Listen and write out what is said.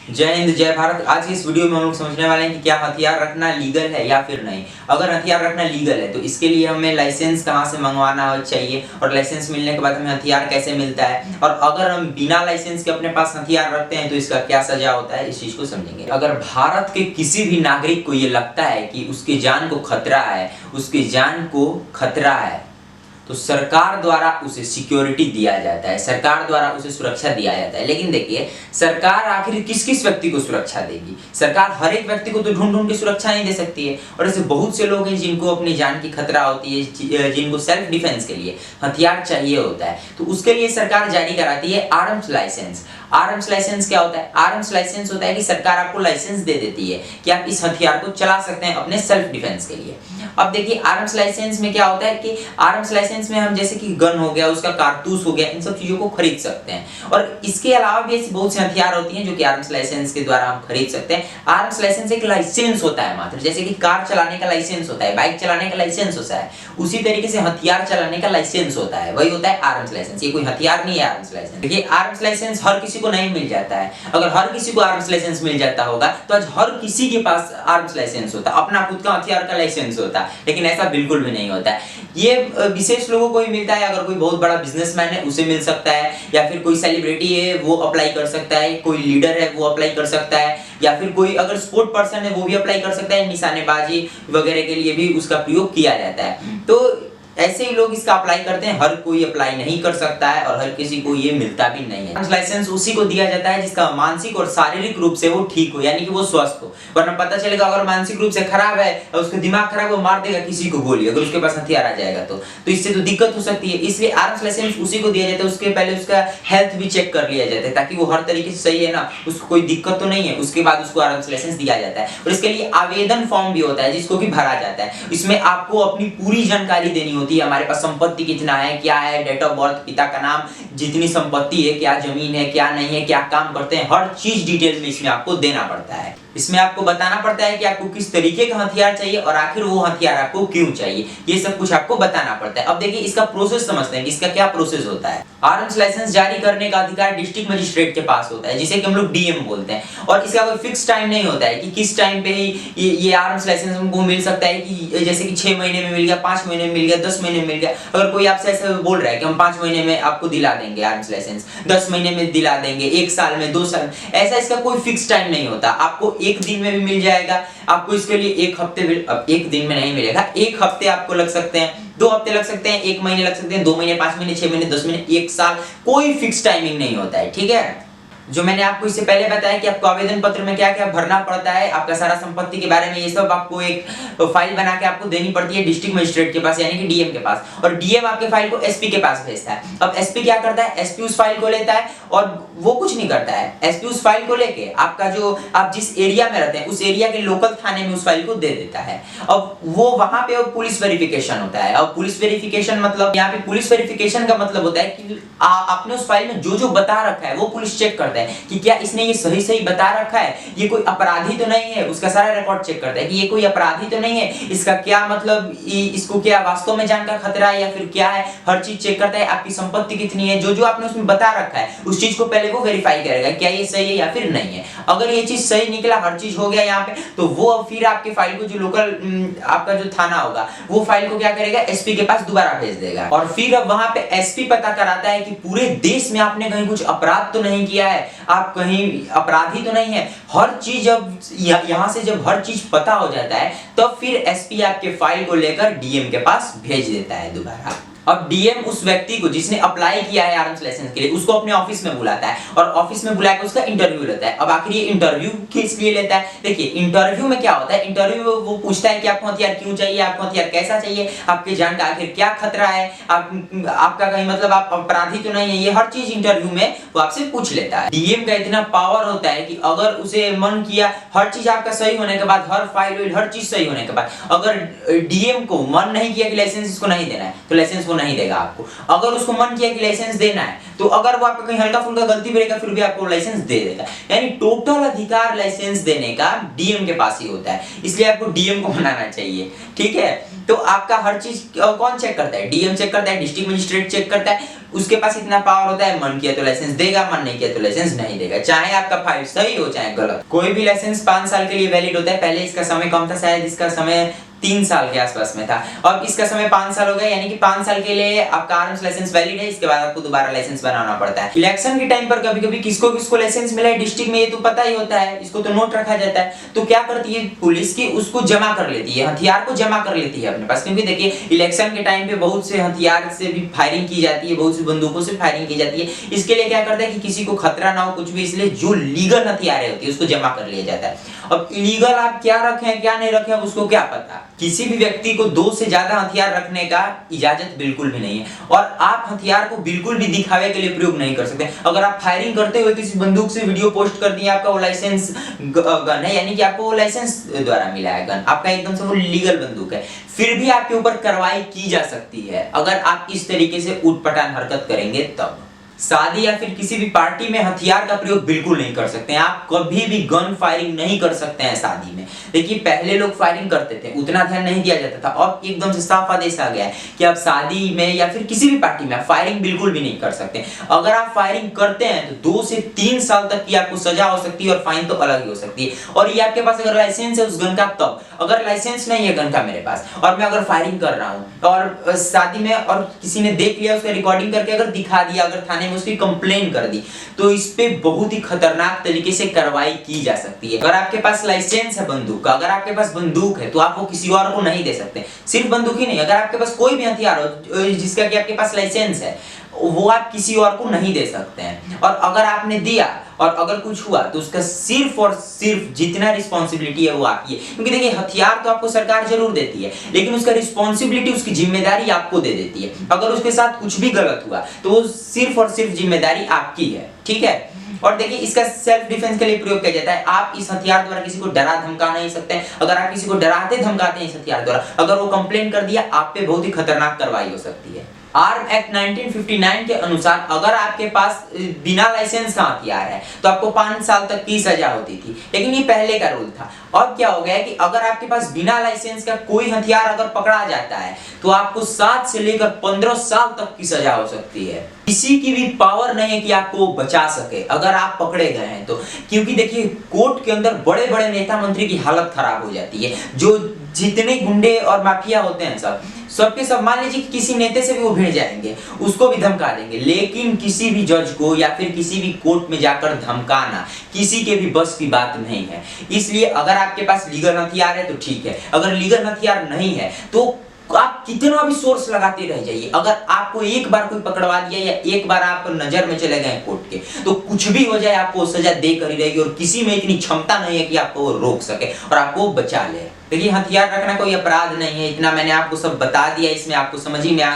जय हिंद जय भारत। आज की इस वीडियो में हम लोग समझने वाले हैं कि क्या हथियार रखना लीगल है या फिर नहीं। अगर हथियार रखना लीगल है तो इसके लिए हमें लाइसेंस कहाँ से मंगवाना चाहिए और लाइसेंस मिलने के बाद हमें हथियार कैसे मिलता है, और अगर हम बिना लाइसेंस के अपने पास हथियार रखते हैं तो इसका क्या सजा होता है, इस चीज को समझेंगे। अगर भारत के किसी भी नागरिक को ये लगता है कि उसकी जान को खतरा है, उसकी जान को खतरा है, तो सरकार द्वारा उसे सिक्योरिटी दिया जाता है, सरकार द्वारा उसे सुरक्षा दिया जाता है। लेकिन देखिए, सरकार आखिर किस किस व्यक्ति को सुरक्षा देगी? सरकार हर एक व्यक्ति को तो ढूंढ ढूंढ के सुरक्षा नहीं दे सकती है, और ऐसे बहुत से लोग हैं जिनको अपनी जान की खतरा होती है, जिनको सेल्फ डिफेंस के लिए हथियार चाहिए होता है, तो उसके लिए सरकार जारी कराती है आर्म्स लाइसेंस। आर्म्स लाइसेंस क्या होता है? आर्म्स लाइसेंस होता है कि सरकार आपको लाइसेंस दे देती है कि आप इस हथियार को चला सकते हैं अपने सेल्फ डिफेंस के लिए। अब देखिए, आर्म्स लाइसेंस में क्या होता है कि आर्म्स लाइसेंस में हम जैसे कि गन हो गया, उसका कारतूस हो गया, इन सब चीजों को खरीद सकते हैं। और इसके अलावा भी ऐसी बहुत सी हथियार होती हैं जो कि आर्म्स लाइसेंस के द्वारा हम खरीद सकते हैं। आर्म्स लाइसेंस एक लाइसेंस होता है मात्र, जैसे कि कार चलाने का लाइसेंस होता है, बाइक चलाने का लाइसेंस होता है, उसी तरीके से हथियार चलाने का लाइसेंस होता है, वही होता है आर्म्स लाइसेंस। ये कोई हथियार नहीं है आर्म्स लाइसेंस। देखिए, आर्म्स लाइसेंस हर किसी को नहीं मिल जाता है। अगर हर किसी को आर्म्स लाइसेंस मिल जाता होगा तो आज हर किसी के पास आर्म्स लाइसेंस होता, अपना खुद का हथियार का लाइसेंस होता, लेकिन ऐसा बिल्कुल भी नहीं होता है। ये विशेष लोगों को ही मिलता है। अगर कोई बहुत बड़ा बिजनेसमैन है उसे मिल सकता है, या फिर कोई सेलिब्रिटी है वो अप्लाई कर सकता है, कोई लीडर है वो अप्लाई कर सकता है, या फिर कोई अगर स्पोर्ट पर्सन है वो भी अप्लाई कर सकता है। निशानेबाजी वगैरह के लिए भी उसका प्रयोग किया जाता है। तो ऐसे ही लोग इसका अप्लाई करते हैं, हर कोई अप्लाई नहीं कर सकता है और हर किसी को ये मिलता भी नहीं है। लाइसेंस उसी को दिया जाता है जिसका मानसिक और शारीरिक रूप से वो ठीक हो, यानी कि वो स्वस्थ हो। वरना पता चलेगा अगर मानसिक रूप से खराब है और उसका दिमाग खराब, वो मार देगा किसी को गोली, अगर उसके पास हथियार आ जाएगा तो इससे तो दिक्कत हो सकती है। इसलिए आर्म्स लाइसेंस उसी को दिया जाता है। उसके पहले उसका हेल्थ भी चेक कर लिया जाता है ताकि वो हर तरीके से सही है ना, उसको कोई दिक्कत तो नहीं है, उसके बाद उसको आर्म्स लाइसेंस दिया जाता है। और इसके लिए आवेदन फॉर्म भी होता है जिसको भी भरा जाता है। इसमें आपको अपनी पूरी जानकारी देनी होती है, हमारे पास संपत्ति कितना है, क्या है, डेट ऑफ बर्थ, पिता का नाम, जितनी संपत्ति है, क्या जमीन है, क्या नहीं है, क्या काम करते हैं, हर चीज डिटेल में इसमें आपको देना पड़ता है। इसमें आपको बताना पड़ता है कि आपको किस तरीके का हथियार चाहिए और आखिर वो हथियार आपको क्यों चाहिए, ये सब कुछ आपको बताना पड़ता है। अब देखिए, इसका प्रोसेस समझते हैं कि इसका क्या प्रोसेस होता है। आर्म्स लाइसेंस जारी करने का अधिकार डिस्ट्रिक्ट मजिस्ट्रेट के पास होता है, जिसे कि हम लोग डीएम बोलते हैं। और इसका कोई फिक्स टाइम नहीं होता है कि किस टाइम पे ही ये आर्म्स लाइसेंस हमको मिल सकता है, कि जैसे कि 6 महीने में मिल गया, 5 महीने में मिल गया, 10 महीने में मिल गया। अगर कोई आपसे ऐसा बोल रहा है कि हम 5 महीने में आपको दिला देंगे आर्म्स लाइसेंस, 10 महीने में दिला देंगे, 1 साल में, 2 साल में, ऐसा इसका कोई फिक्स टाइम नहीं होता। आपको 1 दिन में भी मिल जाएगा, आपको इसके लिए 1 हफ्ते भी, अब 1 दिन में नहीं मिलेगा, 1 हफ्ते आपको लग सकते हैं, 2 हफ्ते लग सकते हैं, 1 महीने लग सकते हैं, 2 महीने, 5 महीने, 6 महीने, 10 महीने, 1 साल, कोई फिक्स टाइमिंग नहीं होता है। ठीक है, जो मैंने आपको इससे पहले बताया कि आपको आवेदन पत्र में क्या क्या भरना पड़ता है, आपका सारा संपत्ति के बारे में, ये सब आपको एक फाइल बना के आपको देनी पड़ती है डिस्ट्रिक्ट मजिस्ट्रेट के पास, यानी कि डीएम के पास, और डीएम आपके फाइल को एसपी के पास भेजता है। अब एसपी क्या करता है? एसपी उस फाइल को लेता है और वो कुछ नहीं करता है। एसपी उस फाइल को लेके आपका जो आप जिस एरिया में रहते हैं उस एरिया के लोकल थाने में उस फाइल को दे देता है। अब वो वहां पे पुलिस वेरिफिकेशन होता है। अब पुलिस वेरिफिकेशन मतलब, यहाँ पे पुलिस वेरिफिकेशन का मतलब होता है कि आपने उस फाइल में जो जो बता रखा है वो पुलिस चेक करता है कि क्या इसने ये सही सही बता रखा है, ये कोई अपराधी तो नहीं है, उसका सारा रिकॉर्ड चेक करता है कि ये कोई अपराधी तो नहीं है, इसका क्या मतलब, इसको क्या वास्तव में जान का खतरा है या फिर क्या है, हर चीज चेक करता है। आपकी संपत्ति कितनी है, जो जो आपने उसमें बता रखा है उस चीज को पहले वो वेरीफाई करेगा क्या ये सही है या फिर नहीं है। अगर ये चीज सही निकला, हर चीज हो गया यहाँ पे, तो वो फिर आपके फाइल को जो लोकल आपका जो थाना होगा वो फाइल को क्या करेगा, एसपी के पास दोबारा भेज देगा। और फिर अब वहां पे एसपी पता कराता है कि पूरे देश में आपने कहीं कुछ अपराध तो नहीं किया है, आप कहीं अपराधी तो नहीं है। हर चीज जब यहां से जब हर चीज पता हो जाता है तब फिर एसपी आपके फाइल को लेकर डीएम के पास भेज देता है दोबारा। अब डीएम उस व्यक्ति को जिसने अप्लाई किया है आर्म्स लाइसेंस के लिए, उसको अपने ऑफिस में बुलाता है और ऑफिस में बुलाकर उसका इंटरव्यू लेता है। अब आखिर ये इंटरव्यू किस लिए लेता है? देखिए, इंटरव्यू में क्या होता है, इंटरव्यू में वो पूछता है कि आपको हथियार क्यों चाहिए, आपको हथियार कैसा चाहिए, आपके जान का आखिर क्या खतरा है, आपका कहीं मतलब आप अपराधी तो नहीं है, ये हर चीज इंटरव्यू में वो आपसे पूछ लेता है। डीएम का इतना पावर होता है कि अगर उसे मन किया, हर चीज आपका सही होने के बाद, हर फाइल हर चीज सही होने के बाद, अगर डीएम को मन नहीं किया कि लाइसेंस इसको नहीं देना है तो लाइसेंस वो नहीं देगा आपको। अगर उसको मन किया कि लाइसेंस देना है तो अगर वो आपका कहीं हल्का फुल्का गलती भी रहेगा फिर भी आपको लाइसेंस दे देगा। यानी टोटल अधिकार लाइसेंस देने का डीएम के पास ही होता है, इसलिए आपको डीएम को मनाना चाहिए। ठीक है, तो आपका हर चीज कौन चेक करता है? डीएम चेक करता है, डिस्ट्रिक्ट मजिस्ट्रेट चेक करता है। उसके पास इतना पावर होता है, मन किया तो लाइसेंस देगा, मन नहीं किया तो लाइसेंस नहीं देगा, चाहे आपका फाइल सही हो चाहे गलत। कोई भी लाइसेंस 5 साल के लिए वैलिड होता है। पहले इसका समय कम था, शायद इसका समय 3 साल के आसपास में था, और इसका समय 5 साल हो गया, यानी कि 5 साल के लिए आपका आर्म्स लाइसेंस वैलिड है। इसके बाद आपको दोबारा लाइसेंस बनाना पड़ता है। इलेक्शन के टाइम पर कभी कभी किसको किसको लाइसेंस मिला है डिस्ट्रिक्ट में, ये तो पता ही होता है, इसको तो नोट रखा जाता है। तो क्या करती है पुलिस की, उसको जमा कर लेती है, हथियार को जमा कर लेती है अपने पास। क्योंकि देखिए इलेक्शन के टाइम पे बहुत से हथियार से भी फायरिंग की जाती है, बहुत सी बंदूकों से फायरिंग की जाती है। इसके लिए क्या करता है कि किसी को खतरा ना हो कुछ भी, इसलिए जो लीगल हथियार होती है उसको जमा कर लिया जाता है। अब इलीगल आप क्या रखें क्या नहीं रखें उसको क्या पता। किसी भी व्यक्ति को 2 से ज्यादा हथियार रखने का इजाजत बिल्कुल भी नहीं है, और आप हथियार को बिल्कुल भी दिखावे के लिए प्रयोग नहीं कर सकते। अगर आप फायरिंग करते हुए किसी बंदूक से वीडियो पोस्ट कर दिए, आपका वो लाइसेंस गन है, यानी कि आपको वो लाइसेंस द्वारा मिला है गन, आपका एकदम से वो लीगल बंदूक है, फिर भी आपके ऊपर कार्रवाई की जा सकती है अगर आप इस तरीके से उटपटांग हरकत करेंगे तब। शादी या फिर किसी भी पार्टी में हथियार का प्रयोग बिल्कुल नहीं कर सकते हैं। आप कभी भी गन फायरिंग नहीं कर सकते हैं शादी में। देखिए पहले लोग फायरिंग करते थे, उतना ध्यान नहीं दिया जाता था, अब एकदम से साफ आदेश आ गया है कि आप शादी में या फिर किसी भी पार्टी में फायरिंग बिल्कुल भी नहीं कर सकते। अगर आप फायरिंग करते हैं तो 2 से 3 साल तक की आपको सजा हो सकती है, और फाइन तो अलग ही हो सकती है। और ये आपके पास अगर लाइसेंस है उस गन का तब, अगर लाइसेंस नहीं है गन का मेरे पास और मैं अगर फायरिंग कर रहा हूं और शादी में, और किसी ने देख लिया, उसका रिकॉर्डिंग करके अगर दिखा दिया, अगर थाने में उसकी कंप्लेन कर दी, तो इस पे बहुत ही खतरनाक तरीके से कार्रवाई की जा सकती है। अगर आपके पास लाइसेंस है बंदूक का, अगर आपके पास बंदूक है तो आप वो किसी और को नहीं दे सकते। सिर्फ बंदूक ही नहीं, अगर आपके पास कोई भी हथियार हो जिसका कि आपके पास लाइसेंस है, वो आप किसी और को नहीं दे सकते हैं। और अगर आपने दिया और अगर कुछ हुआ तो उसका सिर्फ और सिर्फ जितना रिस्पांसिबिलिटी है वो आपकी है। क्योंकि देखिए हथियार तो आपको सरकार जरूर देती है, लेकिन उसका रिस्पांसिबिलिटी, उसकी जिम्मेदारी आपको दे देती है। अगर उसके साथ कुछ भी गलत हुआ तो वो सिर्फ और सिर्फ जिम्मेदारी आपकी है, ठीक है। और देखिए इसका सेल्फ डिफेंस के लिए प्रयोग किया जाता है। आप इस हथियार द्वारा किसी को डरा धमका नहीं सकते। अगर आप किसी को डराते धमकाते हैं इस हथियार द्वारा, अगर वो कंप्लेन कर दिया, आप पे बहुत ही खतरनाक कार्रवाई हो सकती है। आर्म एक्ट 1959 के अनुसार अगर आपके पास बिना लाइसेंस का हथियार है तो आपको 5 साल तक की सजा होती थी, लेकिन ये पहले का रूल था। अब क्या हो गया है कि अगर आपके पास बिना लाइसेंस का कोई हथियार अगर पकड़ा जाता है तो आपको 7 से लेकर 15 साल तक की सजा हो सकती है। किसी की भी पावर नहीं है कि आपको बचा सके अगर आप पकड़े गए हैं तो। क्योंकि देखिए कोर्ट के अंदर बड़े बड़े नेता मंत्री की हालत खराब हो जाती है। जो जितने गुंडे और माफिया होते हैं सबके सब मान लीजिए कि किसी नेता से भी वो भिड़ जाएंगे, उसको भी धमका देंगे, लेकिन किसी भी जज को या फिर किसी भी कोर्ट में जाकर धमकाना किसी के भी बस की बात नहीं है। इसलिए अगर आपके पास लीगल हथियार है तो ठीक है, अगर लीगल हथियार नहीं है तो आप कितना भी सोर्स लगाते रह जाइए, अगर आपको एक बार कोई पकड़वा दिया या एक बार आप नजर में चले गए कोर्ट के, तो कुछ भी हो जाए आपको सजा देकर ही रहेगी, और किसी में इतनी क्षमता नहीं है कि आपको वो रोक सके और आपको बचा ले। देखिए हथियार रखना कोई अपराध नहीं है, इतना मैंने आपको सब बता दिया, इसमें आपको समझ ही में आ